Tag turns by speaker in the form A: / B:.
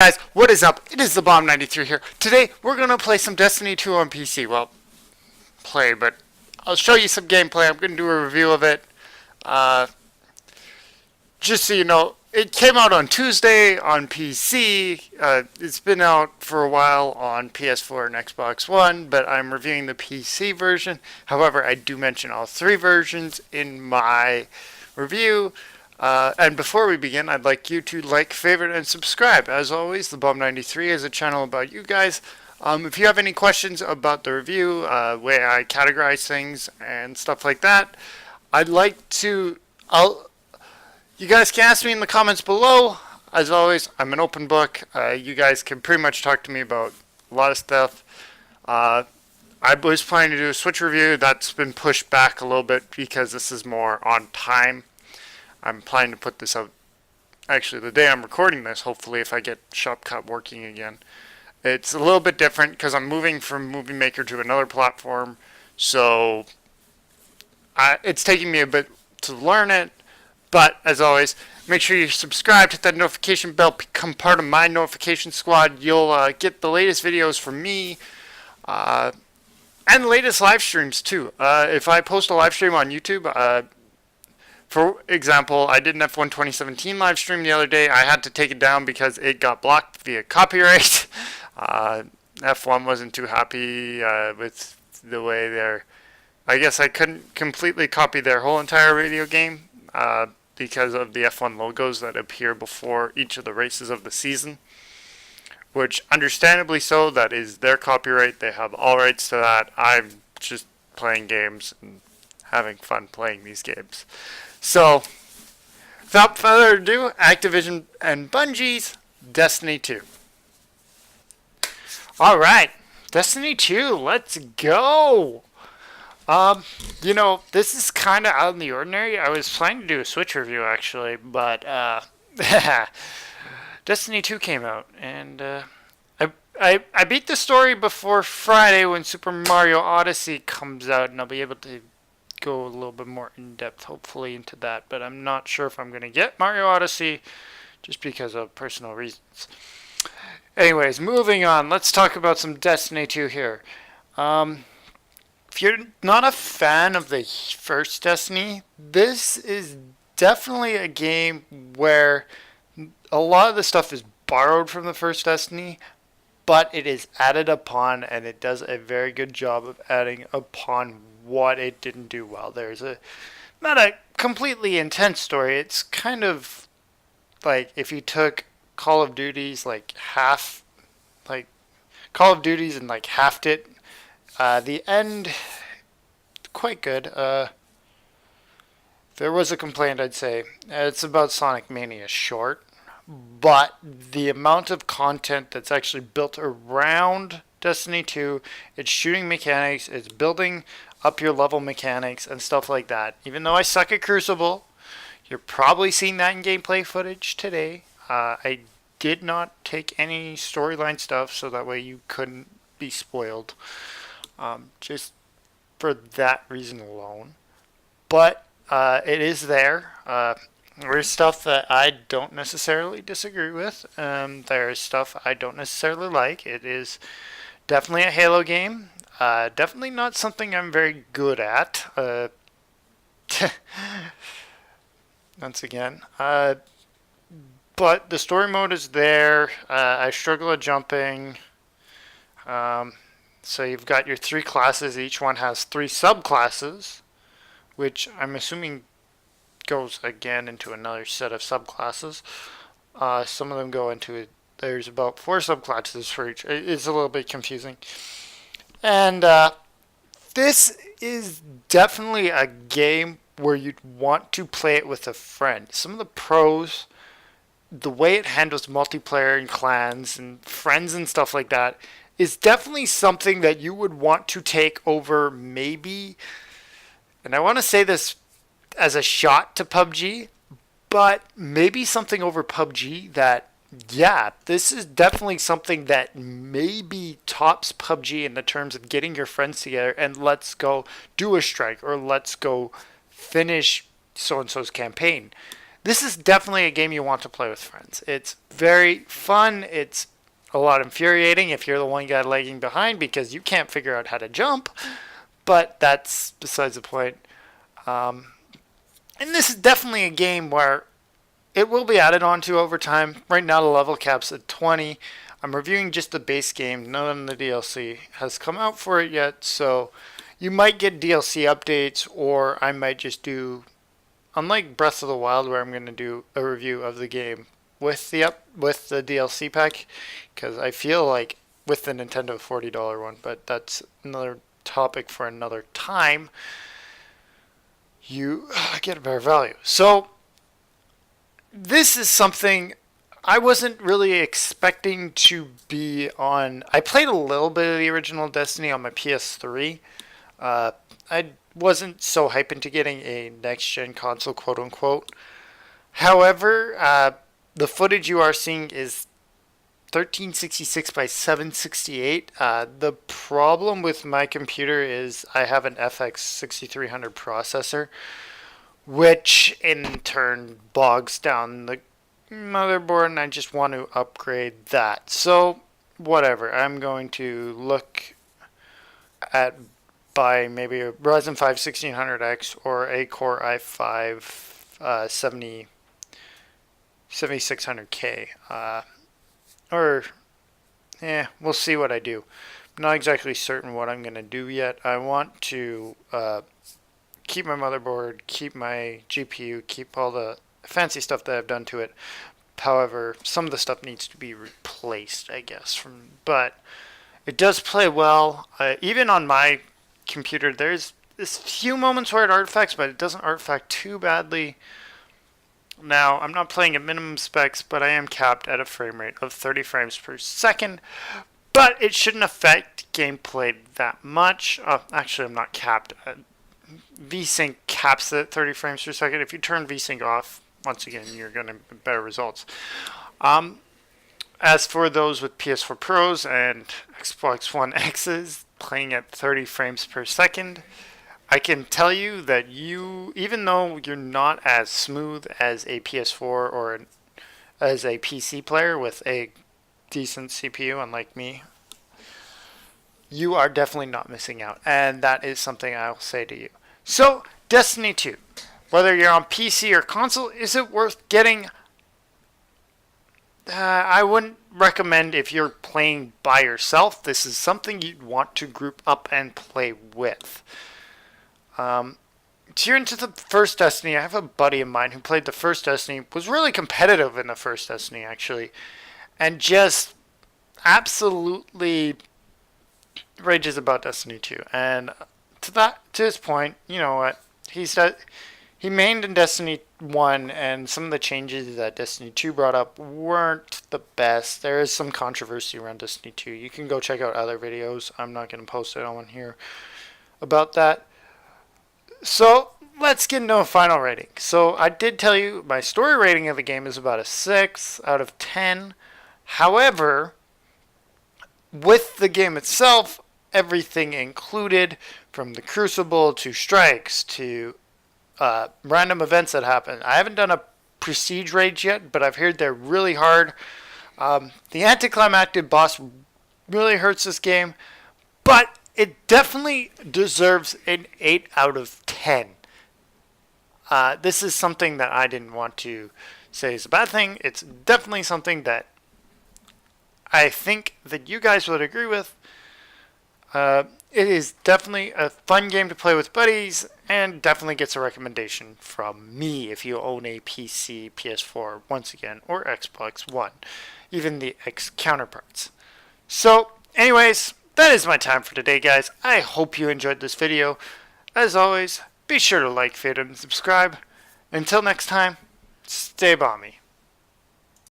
A: Guys, what is up? It is the Bomb93 here. Today, we're going to play some Destiny 2 on PC. Well, but I'll show you some gameplay. I'm going to do a review of it. Uh, just so you know, it came out on Tuesday on PC. It's been out for a while on PS4 and Xbox One, but I'm reviewing the PC version. However, I do mention all three versions in my review. And before we begin, I'd like you to like, favorite, and subscribe. As always, the Bomb93 is a channel about you guys. If you have any questions about the review, way I categorize things and stuff like that, I'd like to. You guys can ask me in the comments below. As always, I'm an open book. You guys can pretty much talk to me about a lot of stuff. I was planning to do a Switch review. That's been pushed back a little bit because this is more on time. I'm planning to put this out actually the day I'm recording this, hopefully, if I get ShopCut working again. It's a little bit different because I'm moving from Movie Maker to another platform, so it's taking me a bit to learn it. But as always, make sure you subscribe, hit that notification bell, become part of my notification squad. You'll get the latest videos from me and the latest live streams too. If I post a live stream on YouTube, for example, I did an F1 2017 live stream the other day. I had to take it down because it got blocked via copyright. F1 wasn't too happy with the way they're... I guess I couldn't completely copy their whole entire video game because of the F1 logos that appear before each of the races of the season. Which, understandably so, that is their copyright. They have all rights to that. I'm just playing games and having fun playing these games. So, without further ado, Activision and Bungie's Destiny 2. Alright, Destiny 2, let's go! This is kind of out in the ordinary. I was planning to do a Switch review, actually, but, Destiny 2 came out, and, I beat the story before Friday when Super Mario Odyssey comes out, and I'll be able to go a little bit more in depth hopefully into that, but I'm not sure if I'm going to get Mario Odyssey just because of personal reasons. Anyways, moving on, let's talk about some Destiny 2 here. If you're not a fan of the first Destiny, this is definitely a game where a lot of the stuff is borrowed from the first Destiny, but it is added upon, and it does a very good job of adding upon what it didn't do well. There's not a completely intense story. It's kind of like if you took Call of Duty's Call of Duty's and halved it. The end, quite good. There was a complaint, I'd say. It's about Sonic Mania short, but the amount of content that's actually built around Destiny 2, its shooting mechanics, its building up your level mechanics and stuff like that. Even though I suck at Crucible, you're probably seeing that in gameplay footage today. I did not take any storyline stuff, so that way you couldn't be spoiled. Just for that reason alone. But it is there. There's stuff that I don't necessarily disagree with. There's stuff I don't necessarily like. It is definitely a Halo game. Definitely not something I'm very good at. Once again. But the story mode is there. I struggle at jumping. So you've got your three classes. Each one has three subclasses, which I'm assuming goes again into another set of subclasses. Some of them go into it. There's about 4 subclasses for each. It's a little bit confusing. And this is definitely a game where you'd want to play it with a friend. Some of the pros, the way it handles multiplayer and clans and friends and stuff like that, is definitely something that you would want to take over maybe, and I want to say this as a shot to PUBG, but maybe something over PUBG that, yeah, this is definitely something that maybe tops PUBG in the terms of getting your friends together and let's go do a strike or let's go finish so-and-so's campaign. This is definitely a game you want to play with friends. It's very fun. It's a lot infuriating if you're the one guy lagging behind because you can't figure out how to jump. But that's besides the point. And this is definitely a game where it will be added on to over time. Right now the level cap's at 20. I'm reviewing just the base game. None of the DLC has come out for it yet. So you might get DLC updates, or I might just do, unlike Breath of the Wild, where I'm going to do a review of the game with the DLC pack, because I feel like with the Nintendo $40 one, but that's another topic for another time, you get a better value. So this is something I wasn't really expecting to be on. I played a little bit of the original Destiny on my PS3. I wasn't so hyped into getting a next-gen console, quote-unquote. However, the footage you are seeing is 1366 by 768. The problem with my computer is I have an FX 6300 processor, which in turn bogs down the motherboard, and I just want to upgrade that. So, whatever. I'm going to look at buy maybe a Ryzen 5 1600X or a Core i5 7600K. We'll see what I do. I'm not exactly certain what I'm going to do yet. I want to keep my motherboard, keep my GPU, keep all the fancy stuff that I've done to it. However, some of the stuff needs to be replaced, I guess. But it does play well. Even on my computer, there's this few moments where it artifacts, but it doesn't artifact too badly. Now, I'm not playing at minimum specs, but I am capped at a frame rate of 30 frames per second. But it shouldn't affect gameplay that much. Actually, I'm not capped. VSync caps it at 30 frames per second. If you turn VSync off, once again, you're going to get better results. As for those with PS4 Pros and Xbox One X's playing at 30 frames per second, I can tell you that even though you're not as smooth as a PS4 or as a PC player with a decent CPU, unlike me, you are definitely not missing out. And that is something I'll say to you. So, Destiny 2. Whether you're on PC or console, is it worth getting? I wouldn't recommend if you're playing by yourself. This is something you'd want to group up and play with. If you're into the first Destiny, I have a buddy of mine who played the first Destiny, was really competitive in the first Destiny, actually, and just absolutely rages about Destiny 2. And to his point, you know what? He mained in Destiny 1, and some of the changes that Destiny 2 brought up weren't the best. There is some controversy around Destiny 2. You can go check out other videos. I'm not going to post it on here about that. So, let's get into a final rating. So, I did tell you my story rating of the game is about a 6 out of 10. However, with the game itself, everything included, from the Crucible to strikes to random events that happen. I haven't done a prestige raid yet, but I've heard they're really hard. The anticlimactic boss really hurts this game, but it definitely deserves an 8 out of 10. This is something that I didn't want to say is a bad thing. It's definitely something that I think that you guys would agree with. It is definitely a fun game to play with buddies, and definitely gets a recommendation from me if you own a PC, PS4, once again, or Xbox One, even the X counterparts. So, anyways, that is my time for today, guys. I hope you enjoyed this video. As always, be sure to like, favorite, and subscribe. Until next time, stay Bomy.